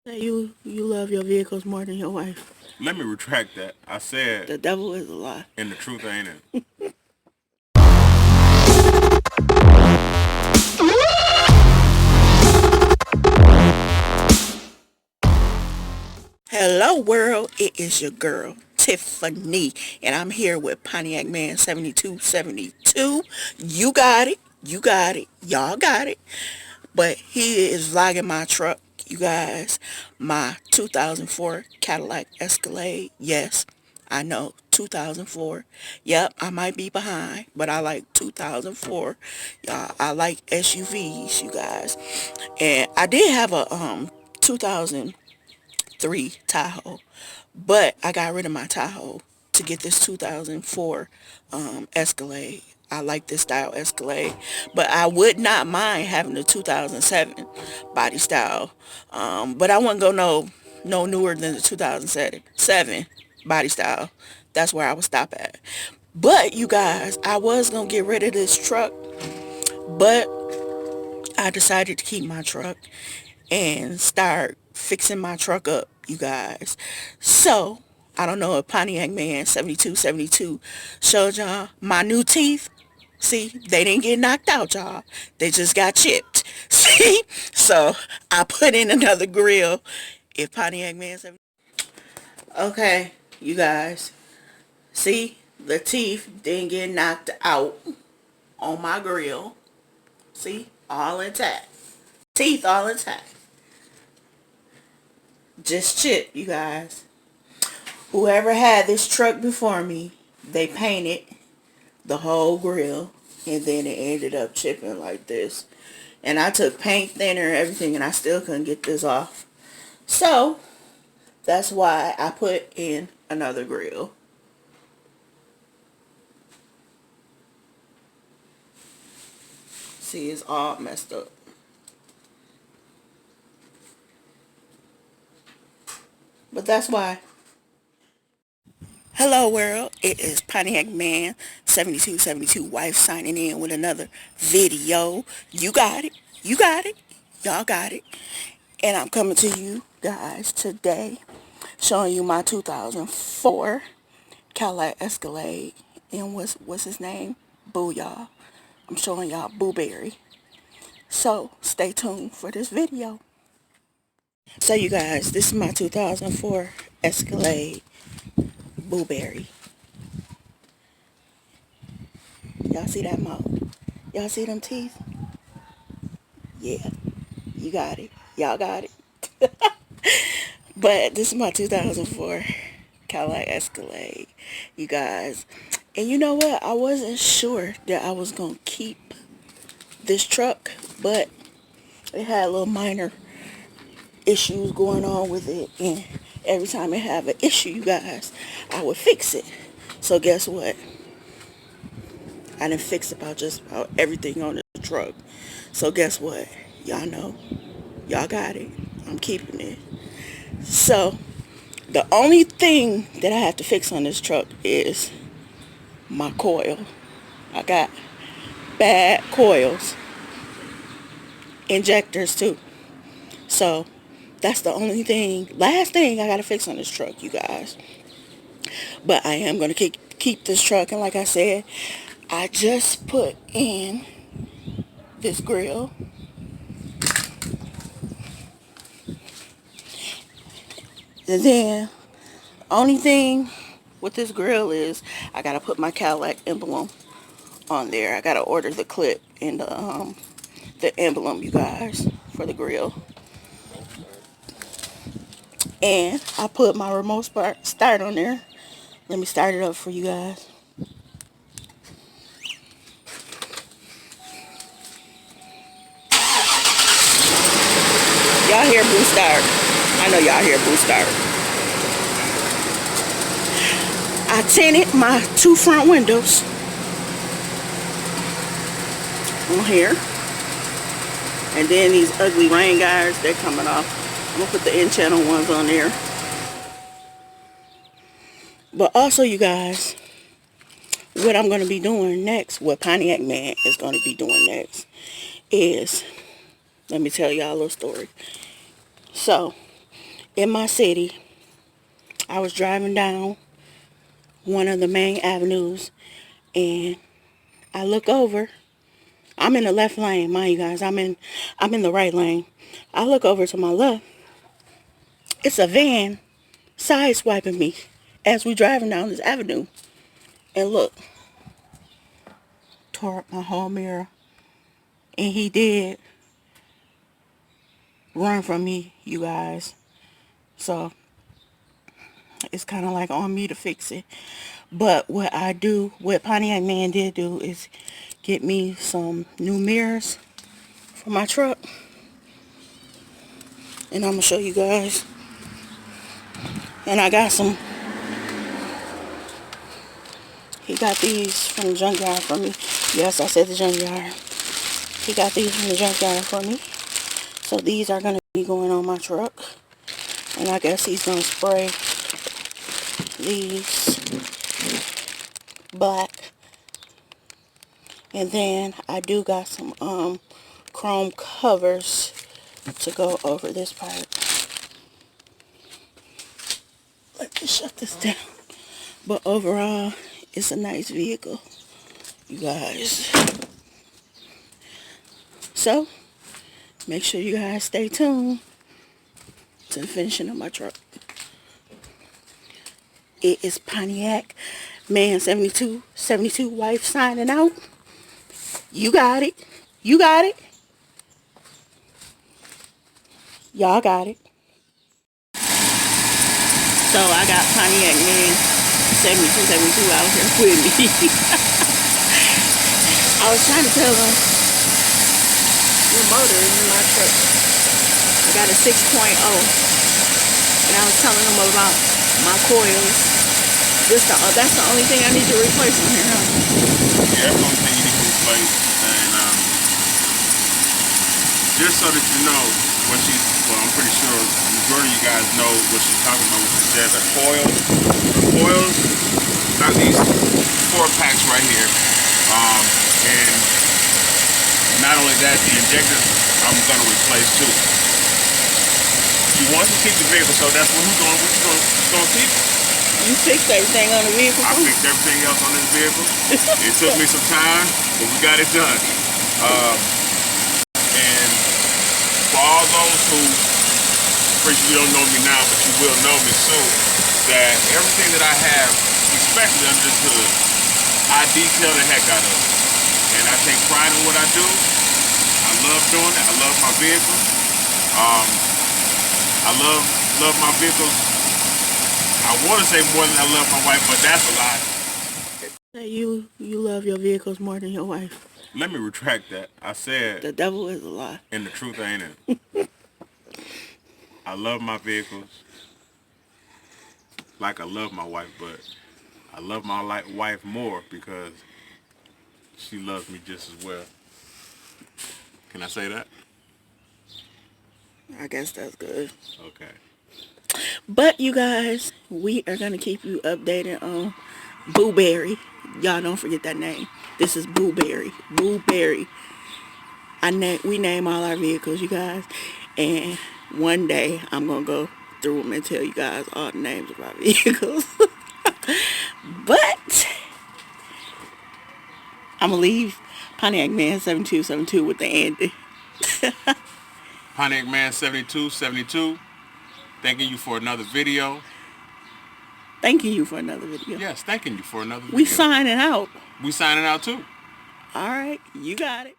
Say you love your vehicles more than your wife. Let me retract that. I said, The devil is a lie. and the truth ain't it. Hello world, it is your girl Tiffany, and I'm here with Pontiac Man 7272. You got it, y'all got it. But he is vlogging my truck, you guys. My 2004 Cadillac Escalade. Yes, I know, 2004. Yep, I might be behind, but I like 2004. I like SUVs, you guys. And I did have a 2003 Tahoe, but I got rid of my Tahoe to get this 2004 Escalade. I like this style Escalade, but I would not mind having the 2007 body style. But I wouldn't go no newer than the 2007 body style. That's where I would stop at. But you guys, I was gonna get rid of this truck, but I decided to keep my truck and start fixing my truck up, you guys. So, I don't know if Pontiac Man 7272 showed y'all my new teeth. See, they didn't get knocked out, y'all. They just got chipped. See? So, I put in another grill. If Pontiac Man 72... Okay, you guys. See? The teeth didn't get knocked out on my grill. See? All intact. Teeth all intact. Just chip, you guys. Whoever had this truck before me, they painted the whole grill, and then it ended up chipping like this. And I took paint thinner and everything, and I still couldn't get this off. So that's why I put in another grill. See, it's all messed up. But that's why. Hello world, it is Pontiac Man 7272 wife signing in with another video. You got it, y'all got it. And I'm coming to you guys today showing you my 2004 Cadillac Escalade. And what's his name? Boo, y'all. I'm showing y'all Booberry. So stay tuned for this video. So you guys, this is my 2004 Escalade Booberry. Y'all see that mouth? Y'all see them teeth? Yeah, you got it. Y'all got it. But this is my 2004 Cadillac Escalade, you guys. And you know what? I wasn't sure that I was going to keep this truck, but it had little minor issues going on with it. And every time it have an issue, you guys, I would fix it. So guess what? I done fixed just about everything on the truck. So guess what? Y'all know. Y'all got it. I'm keeping it. So the only thing that I have to fix on this truck is my coil. I got bad coils. Injectors too. So that's the only thing, last thing I got to fix on this truck, you guys. But I am going to keep this truck. And like I said, I just put in this grill. And then, only thing with this grill is I got to put my Cadillac emblem on there. I got to order the clip and the emblem, you guys, for the grill. And I put my remote start on there. Let me start it up for you guys. Y'all hear Boo start. I know y'all hear Boo start. I tinted my two front windows on here. And then these ugly rain guards, they're coming off. I'm going to put the in-channel ones on there. But also, you guys, what I'm going to be doing next, what Pontiac Man is going to be doing next is, let me tell y'all a little story. So, in my city. I was driving down one of the main avenues, and I look over. I'm in the left lane, mind you guys. I'm in the right lane. I look over to my left. It's a van sideswiping me as we driving down this avenue. And look, tore up my whole mirror. And he did run from me, you guys. So it's kind of like on me to fix it. But what Pontiac Man did do is get me some new mirrors for my truck. And I'm going to show you guys. And I got some. He got these from the junkyard for me. Yes, I said the junkyard. He got these from the junkyard for me. So these are going to be going on my truck. And I guess he's going to spray these black. And then I do got some chrome covers to go over this part. Let me shut this down. But overall, it's a nice vehicle, you guys. So, make sure you guys stay tuned to the finishing of my truck. It is Pontiac Man 72 wife signing out. You got it. You got it. Y'all got it. So I got Pontiac Man 72 out here with me. I was trying to tell them your motor is in my truck. I got a 6.0. And I was telling them about my coils. That's the only thing I need to replace on here, huh? Yeah, that's the only thing you need to replace. And just so that you know, I'm pretty sure the majority of you guys know what she's talking about when she says her coils, got these 4 packs right here. And not only that, the injectors I'm gonna replace too. She wants to keep the vehicle, so that's what we're gonna keep it. You fixed everything on the vehicle? I fixed everything else on this vehicle. It took me some time, but we got it done. And for all those who, pretty sure you don't know me now, but you will know me soon, that everything that I have, especially under this hood, I detail the heck out of it. And I take pride in what I do. I love doing it. I love my vehicles. I love my vehicles. I want to say more than I love my wife, but that's a lie. You love your vehicles more than your wife. Let me retract that. I said the devil is a lie. And the truth ain't it. I love my vehicles like I love my wife, but I love my wife more because she loves me just as well. Can I say that? I guess that's good. Okay. But you guys, we are going to keep you updated on Boo Berry. Y'all don't forget that name. This is Boo Berry. Boo Berry. We name all our vehicles, you guys. And one day, I'm going to go through them and tell you guys all the names of our vehicles. But I'm going to leave Pontiac Man 7272 with the Andy. Pontiac Man 7272. Thanking you for another video. Thanking you for another video. Yes, thanking you for another video. We signing out. We signing out too. All right, you got it.